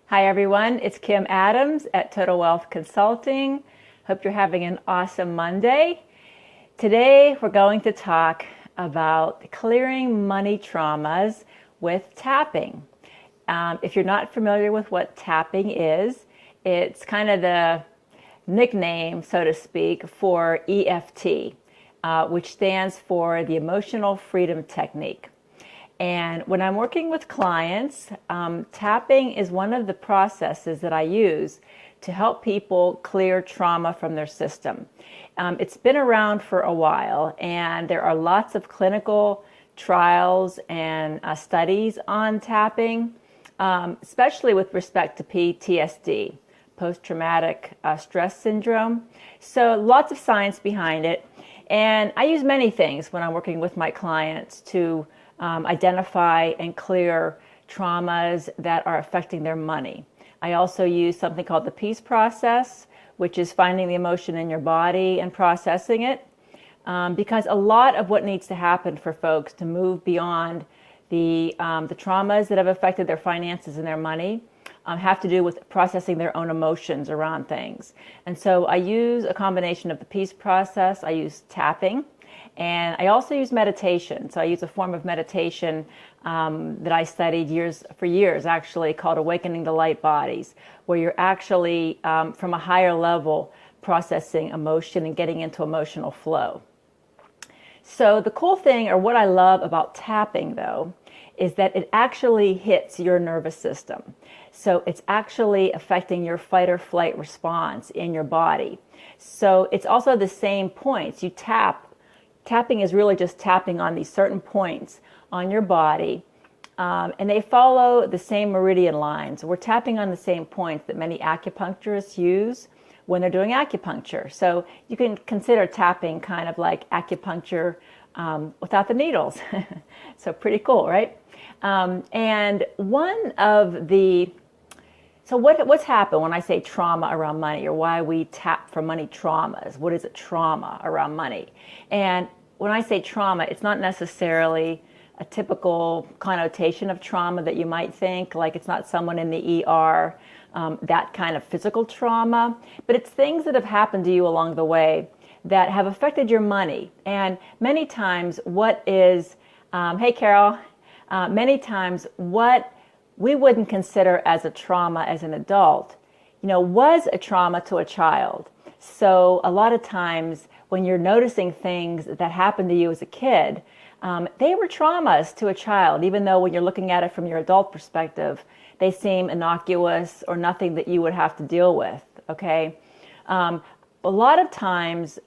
Hi everyone, it's Kim Adams at Total Wealth Consulting. Hope you're having an awesome Monday. Today we're going to talk about clearing money traumas with tapping. If you're not familiar with what tapping is, it's kind of the nickname, so to speak, for EFT, which stands for the Emotional Freedom Technique. And when I'm working with clients, tapping is one of the processes that I use to help people clear trauma from their system. It's been around for a while, and there are lots of clinical trials and studies on tapping, especially with respect to PTSD, post-traumatic stress syndrome. So lots of science behind it. And I use many things when I'm working with my clients to identify and clear traumas that are affecting their money. I also use something called the peace process, which is finding the emotion in your body and processing it. Because a lot of what needs to happen for folks to move beyond the traumas that have affected their finances and their money have to do with processing their own emotions around things. And so I use a combination of the peace process, I use tapping, and I also use meditation. So I use a form of meditation that I studied for years actually, called Awakening the Light Bodies, where you're actually from a higher level processing emotion and getting into emotional flow. So the cool thing, or what I love about tapping though, is that it actually hits your nervous system. So it's actually affecting your fight or flight response in your body. So it's also the same points. You tapping is really just tapping on these certain points on your body, and they follow the same meridian lines. We're tapping on the same points that many acupuncturists use when they're doing acupuncture. So you can consider tapping kind of like acupuncture without the needles. So pretty cool, right? And one of the So what's happened when I say trauma around money, or why we tap for money traumas? What is a trauma around money? And when I say trauma, it's not necessarily a typical connotation of trauma that you might think, like it's not someone in the ER, that kind of physical trauma, but it's things that have happened to you along the way that have affected your money. And many times hey Carol, many times what we wouldn't consider as a trauma as an adult, was a trauma to a child. So a lot of times when you're noticing things that happened to you as a kid, they were traumas to a child, even though when you're looking at it from your adult perspective, they seem innocuous or nothing that you would have to deal with, okay? A lot of times,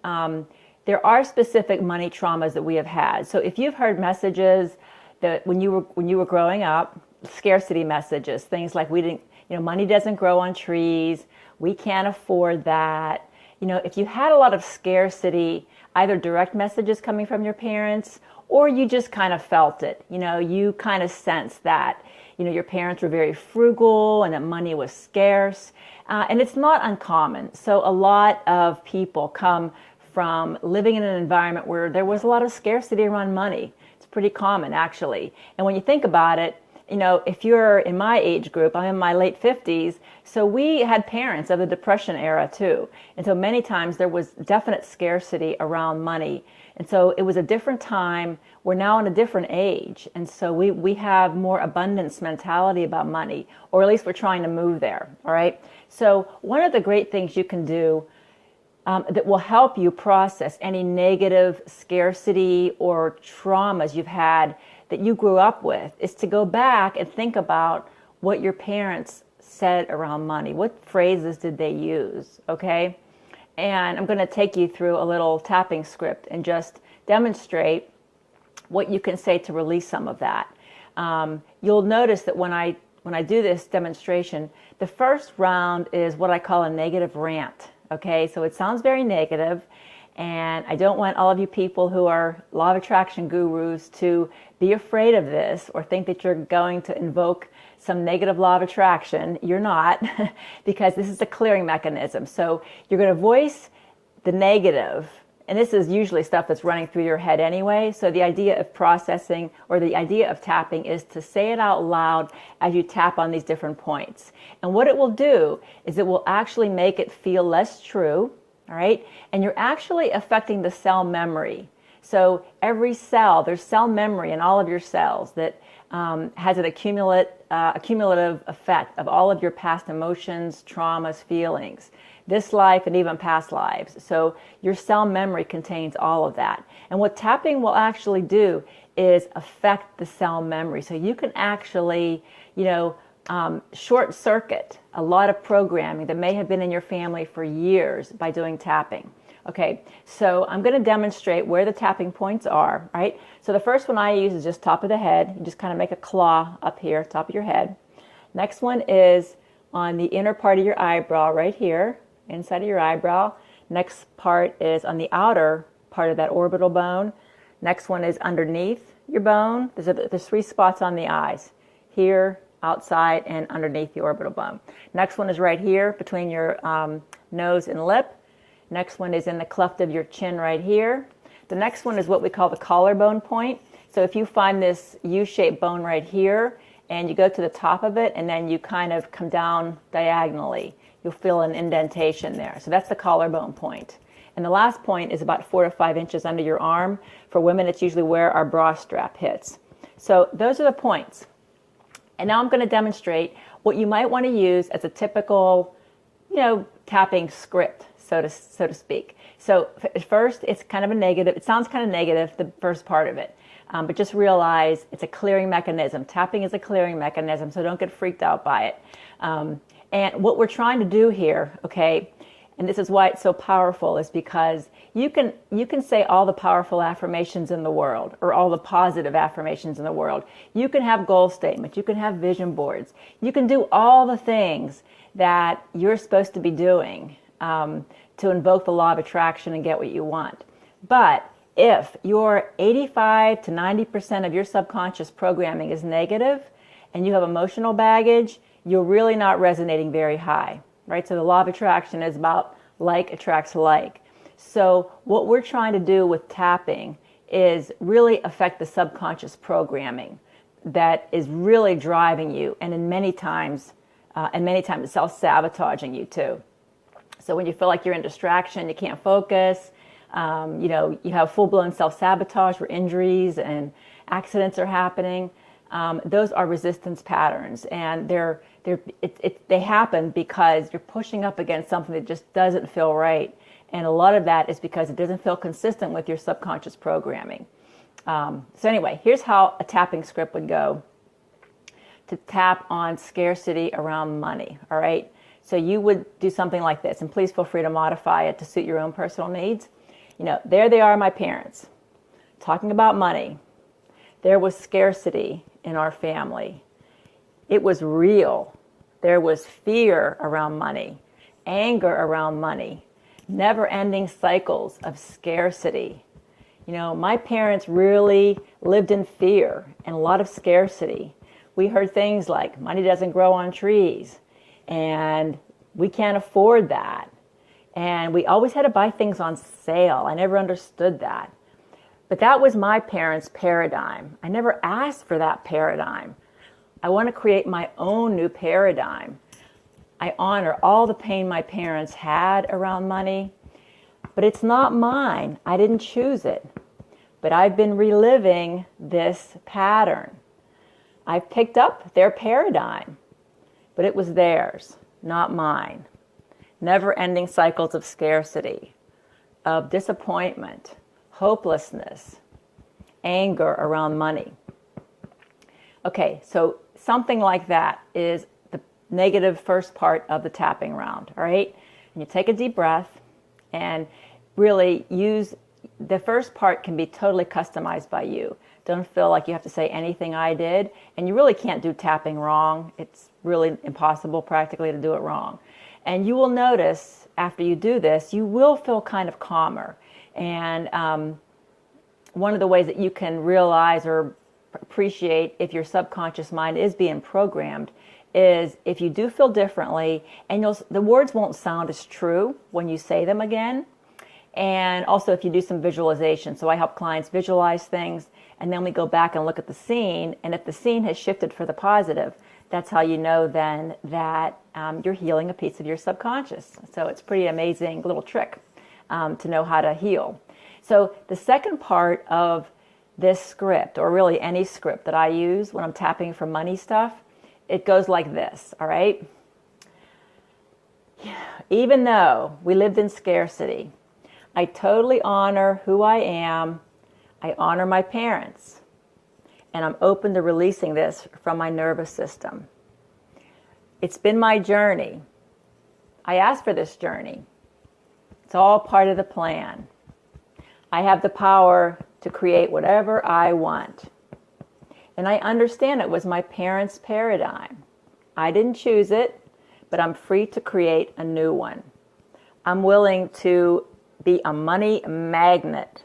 there are specific money traumas that we have had. So if you've heard messages that when you were growing up, scarcity messages, things like money doesn't grow on trees, we can't afford that. If you had a lot of scarcity, either direct messages coming from your parents, or you just kind of felt it, you kind of sensed that, your parents were very frugal and that money was scarce, and it's not uncommon. So a lot of people come from living in an environment where there was a lot of scarcity around money. It's pretty common actually. And when you think about it, if you're in my age group, I'm in my late 50s, so we had parents of the Depression era too. And so many times there was definite scarcity around money. And so it was a different time. We're now in a different age. And so we have more abundance mentality about money, or at least we're trying to move there, all right? So one of the great things you can do that will help you process any negative scarcity or traumas you've had that you grew up with is to go back and think about what your parents said around money. What phrases did they use, okay? And I'm going to take you through a little tapping script and just demonstrate what you can say to release some of that. You'll notice that when I do this demonstration, the first round is what I call a negative rant, okay? So it sounds very negative, and I don't want all of you people who are law of attraction gurus to be afraid of this or think that you're going to invoke some negative law of attraction. You're not, because this is a clearing mechanism. So you're going to voice the negative and this is usually stuff that's running through your head anyway. So the idea of processing, or the idea of tapping, is to say it out loud as you tap on these different points. And what it will do is it will actually make it feel less true, all right? And you're actually affecting the cell memory. So every cell, there's cell memory in all of your cells that has an accumulative effect of all of your past emotions, traumas, feelings, this life and even past lives. So your cell memory contains all of that. And what tapping will actually do is affect the cell memory. So you can actually, short circuit a lot of programming that may have been in your family for years by doing tapping. Okay, so I'm going to demonstrate where the tapping points are, right? So the first one I use is just top of the head. You just kind of make a claw up here, top of your head. Next one is on the inner part of your eyebrow right here, inside of your eyebrow. Next part is on the outer part of that orbital bone. Next one is underneath your bone. There's 3 spots on the eyes, here, outside, and underneath the orbital bone. Next one is right here between your nose and lip. Next one is in the cleft of your chin right here. The next one is what we call the collarbone point. So if you find this U-shaped bone right here and you go to the top of it and then you kind of come down diagonally, you'll feel an indentation there. So that's the collarbone point. And the last point is about 4 to 5 inches under your arm. For women, it's usually where our bra strap hits. So those are the points. And now I'm going to demonstrate what you might want to use as a typical, tapping script, so to speak. So at first, it's kind of a negative. It sounds kind of negative, the first part of it. But just realize it's a clearing mechanism. Tapping is a clearing mechanism, so don't get freaked out by it. And what we're trying to do here, okay, and this is why it's so powerful, is because you can say all the powerful affirmations in the world, or all the positive affirmations in the world. You can have goal statements. You can have vision boards. You can do all the things that you're supposed to be doing to invoke the law of attraction and get what you want. But if your 85 to 90% of your subconscious programming is negative and you have emotional baggage, you're really not resonating very high, right? So the law of attraction is about like attracts like. So what we're trying to do with tapping is really affect the subconscious programming that is really driving you, and many times it's self-sabotaging you too. So when you feel like you're in distraction, you can't focus, you have full-blown self-sabotage where injuries and accidents are happening. Those are resistance patterns, and they happen because you're pushing up against something that just doesn't feel right. And a lot of that is because it doesn't feel consistent with your subconscious programming. So anyway, here's how a tapping script would go to tap on scarcity around money, all right? So you would do something like this, and please feel free to modify it to suit your own personal needs. There they are, my parents, talking about money. There was scarcity in our family. It was real. There was fear around money, anger around money, never-ending cycles of scarcity. My parents really lived in fear and a lot of scarcity. We heard things like money doesn't grow on trees, and we can't afford that. And we always had to buy things on sale. I never understood that. But that was my parents' paradigm. I never asked for that paradigm. I want to create my own new paradigm. I honor all the pain my parents had around money, but it's not mine. I didn't choose it. But I've been reliving this pattern. I've picked up their paradigm, but it was theirs, not mine. Never-ending cycles of scarcity, of disappointment, hopelessness, anger around money. Okay, so something like that is the negative first part of the tapping round, all right? And you take a deep breath and really use, the first part can be totally customized by you. Don't feel like you have to say anything I did, and you really can't do tapping wrong. It's really impossible practically to do it wrong. And you will notice after you do this, you will feel kind of calmer. And one of the ways that you can realize or appreciate if your subconscious mind is being programmed is if you do feel differently, and the words won't sound as true when you say them again. And also if you do some visualization. So I help clients visualize things, and then we go back and look at the scene. And if the scene has shifted for the positive, that's how you know then that you're healing a piece of your subconscious. So it's a pretty amazing little trick to know how to heal. So the second part of this script, or really any script that I use when I'm tapping for money stuff, it goes like this, all right? Even though we lived in scarcity, I totally honor who I am. I honor my parents. And I'm open to releasing this from my nervous system. It's been my journey. I asked for this journey. It's all part of the plan. I have the power to create whatever I want. And I understand it was my parents' paradigm. I didn't choose it, but I'm free to create a new one. I'm willing to be a money magnet.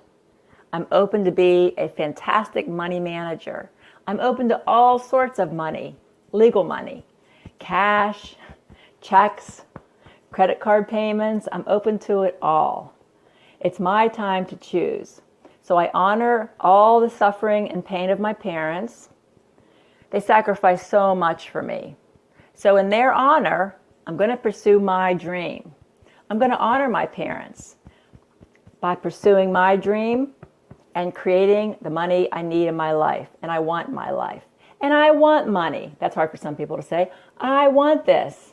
I'm open to be a fantastic money manager. I'm open to all sorts of money, legal money, cash, checks, credit card payments. I'm open to it all. It's my time to choose. So I honor all the suffering and pain of my parents. They sacrificed so much for me. So in their honor, I'm going to pursue my dream. I'm going to honor my parents by pursuing my dream and creating the money I need in my life. And I want my life. And I want money. That's hard for some people to say. I want this.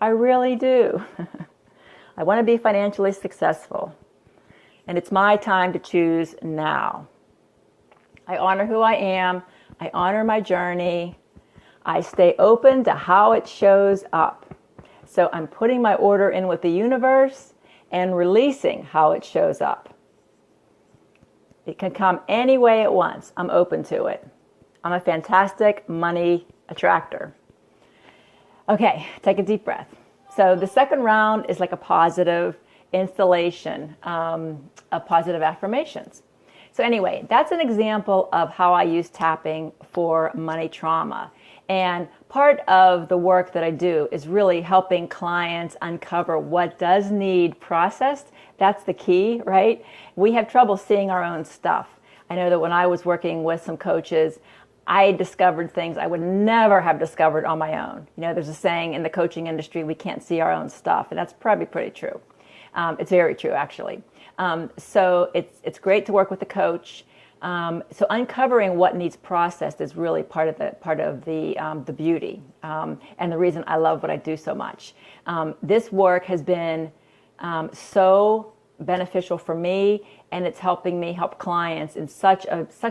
I really do. I want to be financially successful. And it's my time to choose now. I honor who I am. I honor my journey. I stay open to how it shows up. So I'm putting my order in with the universe and releasing how it shows up. It can come any way at once. I'm open to it. I'm a fantastic money attractor. Okay, take a deep breath. So the second round is like a positive installation of positive affirmations. So anyway, that's an example of how I use tapping for money trauma. And part of the work that I do is really helping clients uncover what does need processed. That's the key, right? We have trouble seeing our own stuff. I know that when I was working with some coaches, I discovered things I would never have discovered on my own. You know, there's a saying in the coaching industry, we can't see our own stuff, and that's probably pretty true. It's very true, actually. So it's great to work with a coach. So uncovering what needs processed is really part of the beauty and the reason I love what I do so much. This work has been so beneficial for me, and it's helping me help clients in such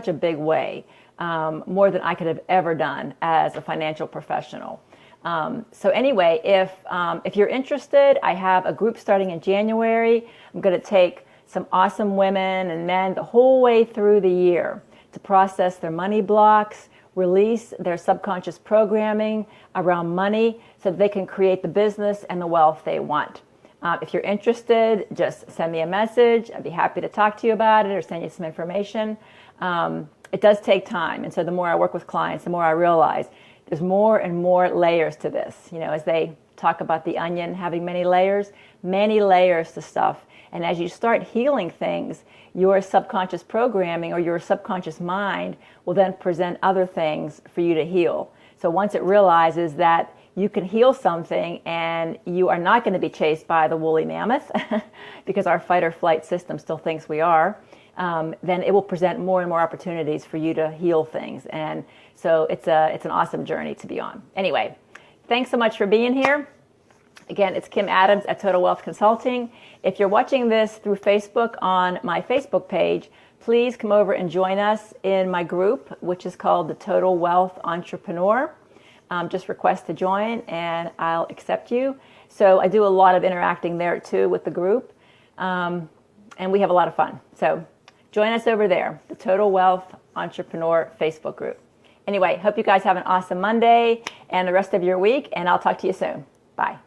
a big way, more than I could have ever done as a financial professional. So anyway, if you're interested, I have a group starting in January. I'm going to take some awesome women and men the whole way through the year to process their money blocks, release their subconscious programming around money so that they can create the business and the wealth they want. If you're interested, just send me a message. I'd be happy to talk to you about it or send you some information. It does take time. And so the more I work with clients, the more I realize there's more and more layers to this. You know, as they talk about the onion having many layers to stuff. And as you start healing things, your subconscious programming or your subconscious mind will then present other things for you to heal. So once it realizes that you can heal something and you are not going to be chased by the woolly mammoth because our fight or flight system still thinks we are, then it will present more and more opportunities for you to heal things. And so it's an awesome journey to be on. Anyway, thanks so much for being here. Again, it's Kim Adams at Total Wealth Consulting. If you're watching this through Facebook on my Facebook page, please come over and join us in my group, which is called the Total Wealth Entrepreneur. Just request to join and I'll accept you. So I do a lot of interacting there too with the group. And we have a lot of fun. So join us over there, the Total Wealth Entrepreneur Facebook group. Anyway, hope you guys have an awesome Monday and the rest of your week, and I'll talk to you soon. Bye.